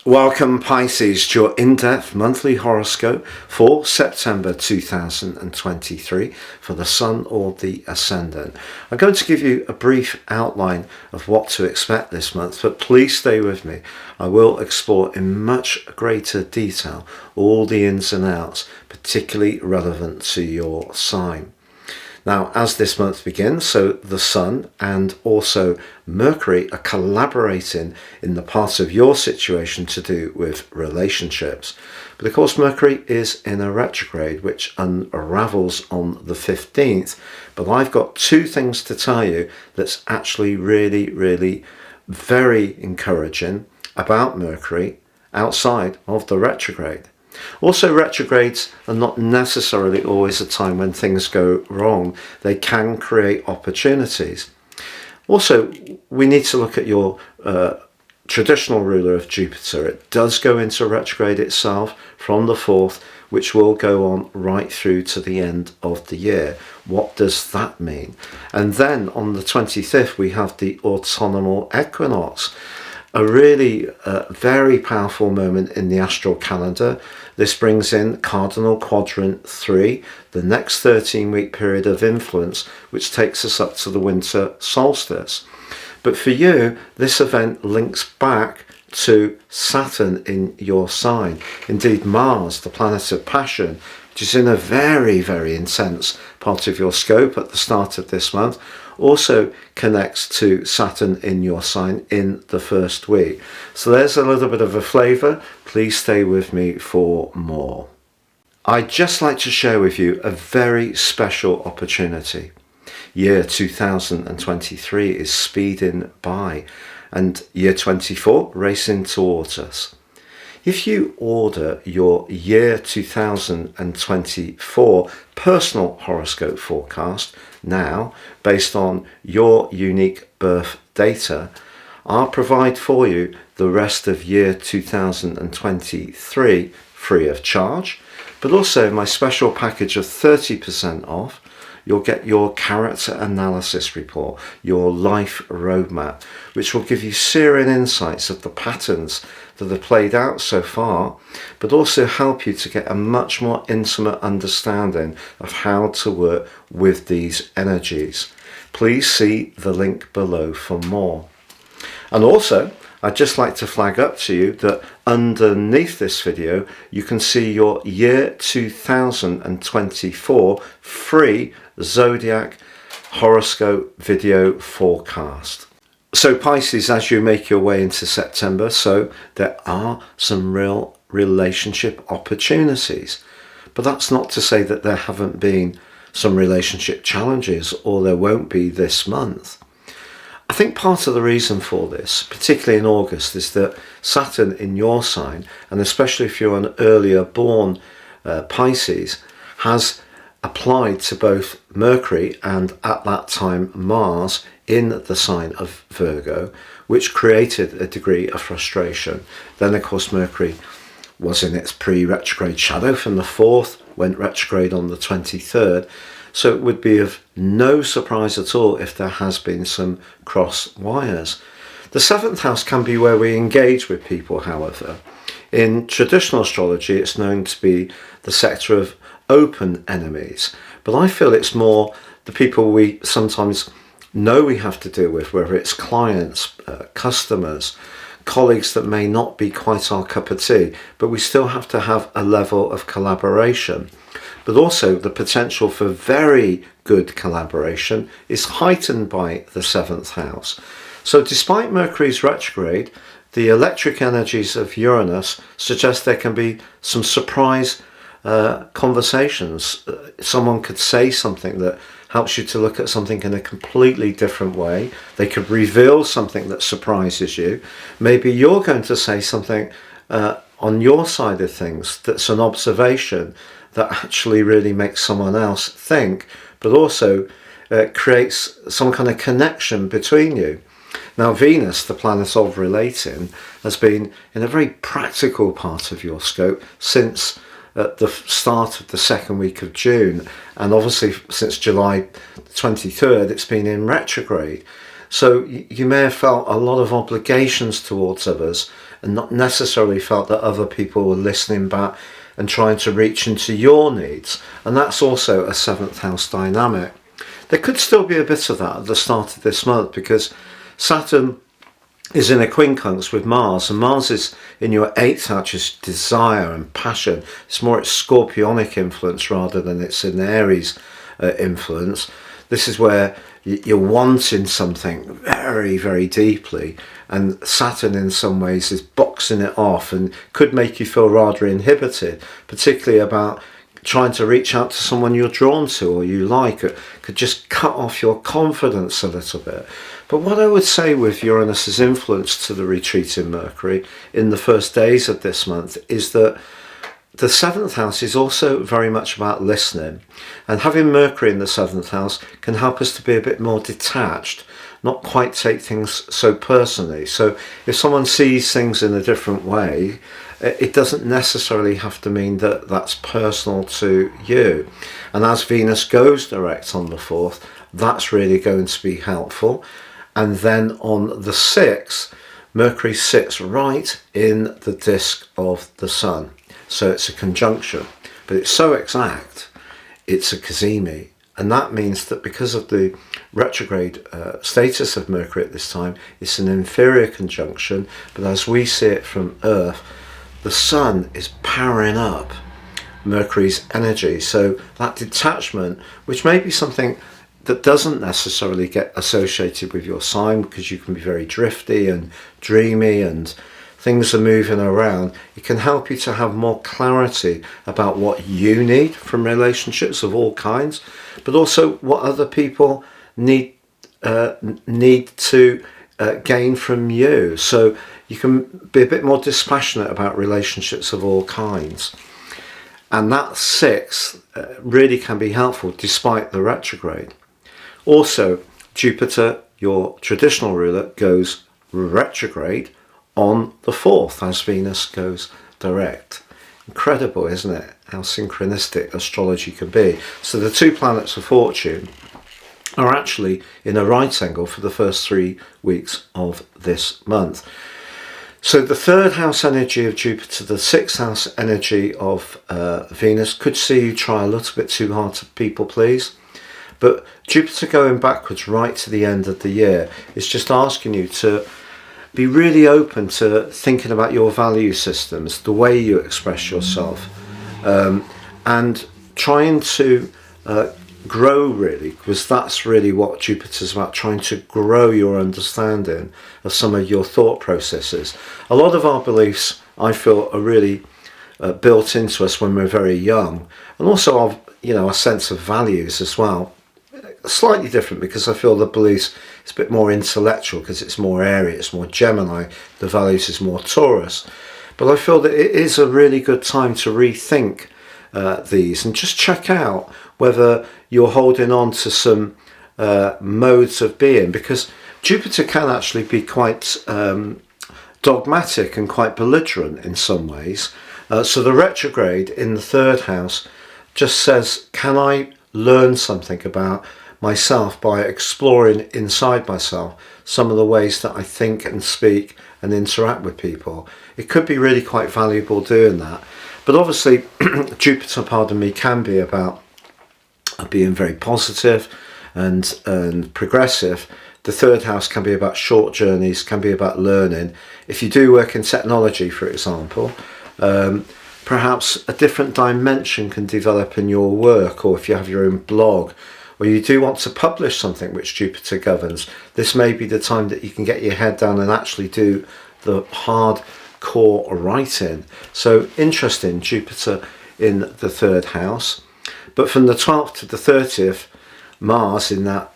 Welcome Pisces to your in-depth monthly horoscope for September 2023 for the Sun or the Ascendant. I'm going to give you a brief outline of what to expect this month, but please stay with me. I will explore in much greater detail all the ins and outs, particularly relevant to your sign. Now, as this month begins, so the Sun and also Mercury are collaborating in the part of your situation to do with relationships. But of course, Mercury is in a retrograde, which unravels on the 15th. But I've got two things to tell you that's actually really very encouraging about Mercury outside of the retrograde. Also, retrogrades are not necessarily always a time when things go wrong. They can create opportunities. Also, we need to look at your traditional ruler of Jupiter. It does go into retrograde itself from the 4th, which will go on right through to the end of the year. What does that mean? And then on the 25th, we have the autumnal equinox. A really very powerful moment in the astral calendar. This brings in cardinal quadrant 3, the next 13-week period of influence, which takes us up to the winter solstice. But for you, this event links back to Saturn in your sign. Indeed, Mars, the planet of passion, which is in a very intense part of your scope at the start of this month, also connects to Saturn in your sign in the first week. So there's a little bit of a flavour. Please stay with me for more. I'd just like to share with you a very special opportunity. Year 2023 is speeding by and year 24 racing towards us. If you order your year 2024 personal horoscope forecast now, based on your unique birth data, I'll provide for you the rest of year 2023 free of charge, but also my special package of 30% off. You'll get your character analysis report, your life roadmap, which will give you searing insights of the patterns that have played out so far, but also help you to get a much more intimate understanding of how to work with these energies. Please see the link below for more. And also, I'd just like to flag up to you that underneath this video, you can see your year 2024 free zodiac horoscope video forecast. So Pisces, as you make your way into September, so there are some real relationship opportunities. But that's not to say that there haven't been some relationship challenges or there won't be this month. I think part of the reason for this, particularly in August, is that Saturn in your sign, and especially if you're an earlier born Pisces, has applied to both Mercury and at that time Mars in the sign of Virgo, which created a degree of frustration. Then of course Mercury was in its pre-retrograde shadow from the 4th, went retrograde on the 23rd. So it would be of no surprise at all if there has been some cross wires. The 7th house can be where we engage with people, however. In traditional astrology, it's known to be the sector of open enemies. But I feel it's more the people we sometimes know we have to deal with, whether it's clients, customers, colleagues that may not be quite our cup of tea, but we still have to have a level of collaboration. But also the potential for very good collaboration is heightened by the 7th house. So despite Mercury's retrograde, the electric energies of Uranus suggest there can be some surprise conversations. Someone could say something that helps you to look at something in a completely different way. They could reveal something that surprises you. Maybe you're going to say something on your side of things that's an observation that actually really makes someone else think, but also creates some kind of connection between you. Now, Venus, the planet of relating, has been in a very practical part of your scope since at the start of the second week of June, and obviously since July 23rd it's been in retrograde. So you may have felt a lot of obligations towards others, and not necessarily felt that other people were listening back and trying to reach into your needs. And that's also a 7th house dynamic. There could still be a bit of that at the start of this month, because Saturn is in a quincunx with Mars, and Mars is in your 8th house, which is desire and passion. It's more its scorpionic influence rather than its in Aries influence. This is where you're wanting something very, very deeply, and Saturn in some ways is boxing it off and could make you feel rather inhibited, particularly about trying to reach out to someone you're drawn to or you like. It could just cut off your confidence a little bit. But what I would say with Uranus's influence to the retreating Mercury in the first days of this month is that the 7th house is also very much about listening, and having Mercury in the 7th house can help us to be a bit more detached, not quite take things so personally. So if someone sees things in a different way, it doesn't necessarily have to mean that that's personal to you. And as Venus goes direct on the 4th, that's really going to be helpful. And then on the 6th, Mercury sits right in the disk of the Sun. So it's a conjunction, but it's so exact, it's a cazimi. And that means that because of the retrograde status of Mercury at this time, it's an inferior conjunction. But as we see it from Earth, the Sun is powering up Mercury's energy. So that detachment, which may be something that doesn't necessarily get associated with your sign, because you can be very drifty and dreamy and things are moving around, it can help you to have more clarity about what you need from relationships of all kinds, but also what other people need to gain from you. So you can be a bit more dispassionate about relationships of all kinds. And that 6th really can be helpful despite the retrograde. Also, Jupiter, your traditional ruler, goes retrograde on the 4th as Venus goes direct. Incredible, isn't it? How synchronistic astrology can be. So the two planets of fortune are actually in a right angle for the first 3 weeks of this month. So the 3rd house energy of Jupiter, the 6th house energy of Venus could see you try a little bit too hard to people please. But Jupiter going backwards right to the end of the year is just asking you to be really open to thinking about your value systems, the way you express yourself, and trying to grow really, because that's really what Jupiter's about, trying to grow your understanding of some of your thought processes. A lot of our beliefs, I feel, are really built into us when we're very young, and also our, our sense of values as well. Slightly different, because I feel the beliefs is a bit more intellectual, because it's more Aries, it's more Gemini, the values is more Taurus. But I feel that it is a really good time to rethink these and just check out whether you're holding on to some modes of being, because Jupiter can actually be quite dogmatic and quite belligerent in some ways. So the retrograde in the 3rd house just says, can I learn something about myself by exploring inside myself some of the ways that I think and speak and interact with people? It could be really quite valuable doing that. But obviously Jupiter, can be about being very positive and progressive. The 3rd house can be about short journeys, can be about learning. If you do work in technology, for example, perhaps a different dimension can develop in your work, or if you have your own blog, or you do want to publish something which Jupiter governs, this may be the time that you can get your head down and actually do the hardcore writing. So interesting, Jupiter in the 3rd house. But from the 12th to the 30th, Mars in that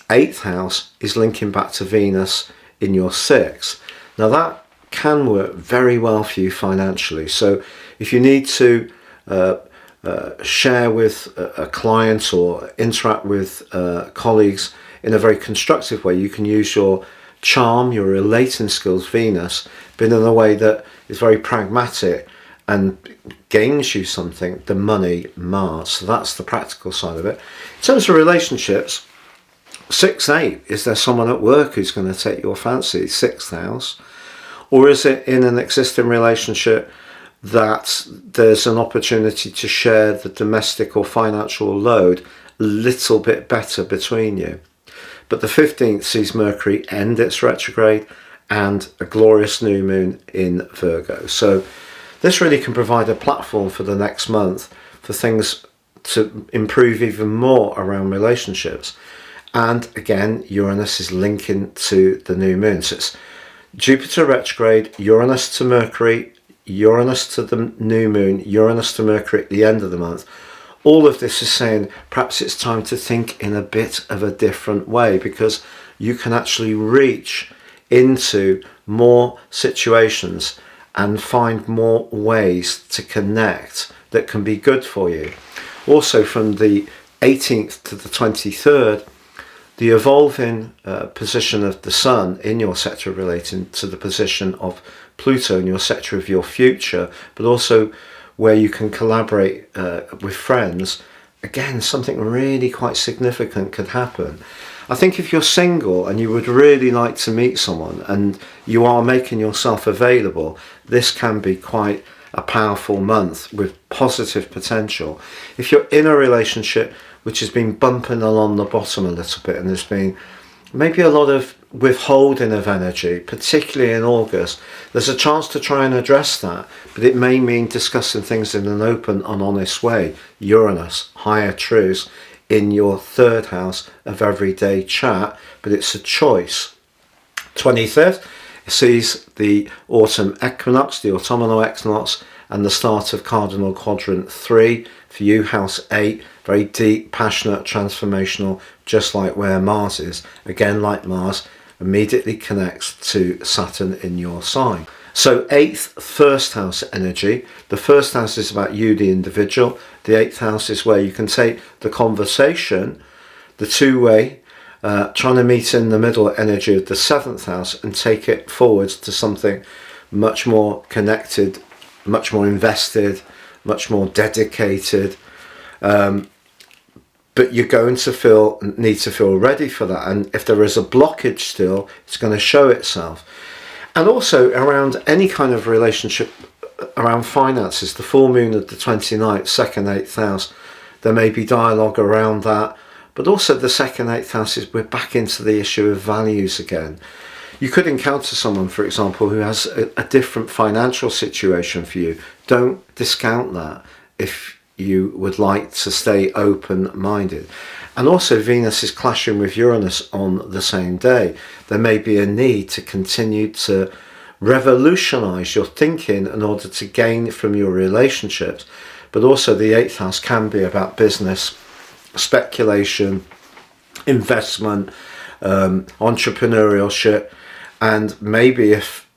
8th house is linking back to Venus in your 6th. Now that can work very well for you financially. So if you need to share with a client or interact with colleagues in a very constructive way, you can use your charm, your relating skills, Venus, but in a way that is very pragmatic and gains you something, the money, Mars. So that's the practical side of it. In terms of relationships, 6-8, is there someone at work who's going to take your fancy? 6th house. Or is it in an existing relationship that there's an opportunity to share the domestic or financial load a little bit better between you? But the 15th sees Mercury end its retrograde and a glorious new moon in Virgo. So this really can provide a platform for the next month for things to improve even more around relationships. And again, Uranus is linking to the new moon. So it's Jupiter retrograde, Uranus to Mercury, Uranus to the new moon, Uranus to Mercury at the end of the month. All of this is saying perhaps it's time to think in a bit of a different way, because you can actually reach into more situations and find more ways to connect that can be good for you. Also, from the 18th to the 23rd, the evolving position of the Sun in your sector relating to the position of Pluto in your sector of your future, but also where you can collaborate with friends. Again, something really quite significant could happen. I think if you're single and you would really like to meet someone and you are making yourself available, this can be quite a powerful month with positive potential. If you're in a relationship which has been bumping along the bottom a little bit and there's been maybe a lot of withholding of energy, particularly in August, there's a chance to try and address that, but it may mean discussing things in an open and honest way. Uranus, higher truths in your third house of everyday chat, but it's a choice. 25th sees the autumn equinox, the autumnal equinox, and the start of cardinal quadrant 3 for you, house 8, very deep, passionate, transformational, just like where Mars is. Again, like Mars, immediately connects to Saturn in your sign. So 8th, first house energy. The first house is about you, the individual. The 8th house is where you can take the conversation, the two-way, trying to meet in the middle energy of the 7th house and take it forwards to something much more connected, much more invested, much more dedicated. But you're going to need to feel ready for that. And if there is a blockage still, it's going to show itself. And also around any kind of relationship, around finances, the full moon of the 29th, 2nd, 8th house, there may be dialogue around that. But also the 2nd, 8th house is we're back into the issue of values again. You could encounter someone, for example, who has a different financial situation for you. Don't discount that if you would like to stay open-minded. And also Venus is clashing with Uranus on the same day. There may be a need to continue to revolutionize your thinking in order to gain from your relationships. But also the 8th house can be about business, speculation, investment, entrepreneurship. And maybe if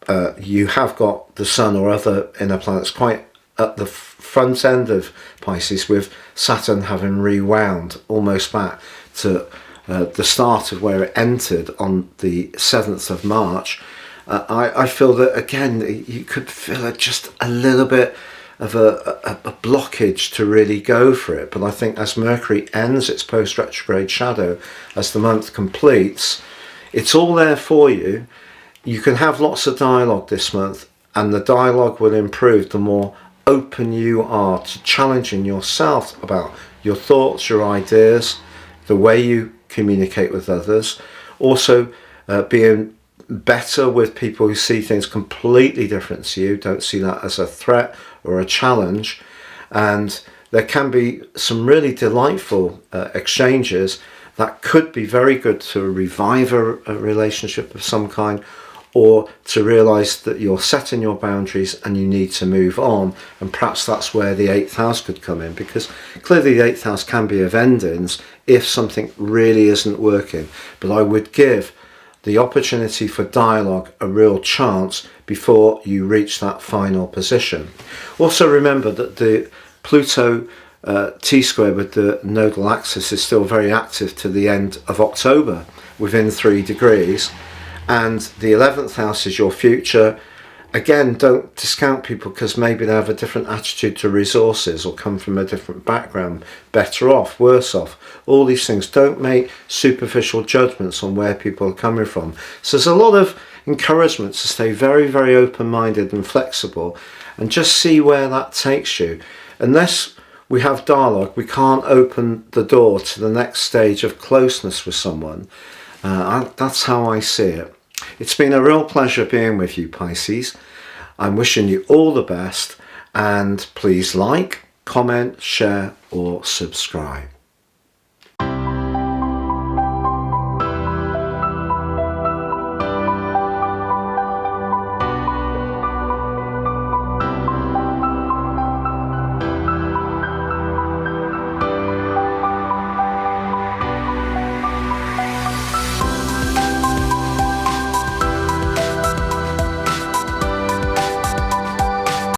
you have got the Sun or other inner planets quite at the front end of Pisces, with Saturn having rewound almost back to the start of where it entered on the 7th of March, I feel that again you could feel just a little bit of a blockage to really go for it. But I think as Mercury ends its post-retrograde shadow, as the month completes, it's all there for you. You can have lots of dialogue this month, and the dialogue will improve the more open you are to challenging yourself about your thoughts, your ideas, the way you communicate with others. Also being better with people who see things completely different to you, don't see that as a threat or a challenge. And there can be some really delightful exchanges that could be very good to revive a relationship of some kind, or to realise that you're setting your boundaries and you need to move on. And perhaps that's where the 8th house could come in, because clearly the 8th house can be of endings if something really isn't working. But I would give the opportunity for dialogue a real chance before you reach that final position. Also remember that the Pluto T-square with the nodal axis is still very active to the end of October within 3 degrees. And the 11th house is your future. Again, don't discount people because maybe they have a different attitude to resources or come from a different background, better off, worse off. All these things. Don't make superficial judgments on where people are coming from. So there's a lot of encouragement to stay very, very open-minded and flexible and just see where that takes you. Unless we have dialogue, we can't open the door to the next stage of closeness with someone. That's how I see it. It's been a real pleasure being with you, Pisces. I'm wishing you all the best, and please like, comment, share or subscribe.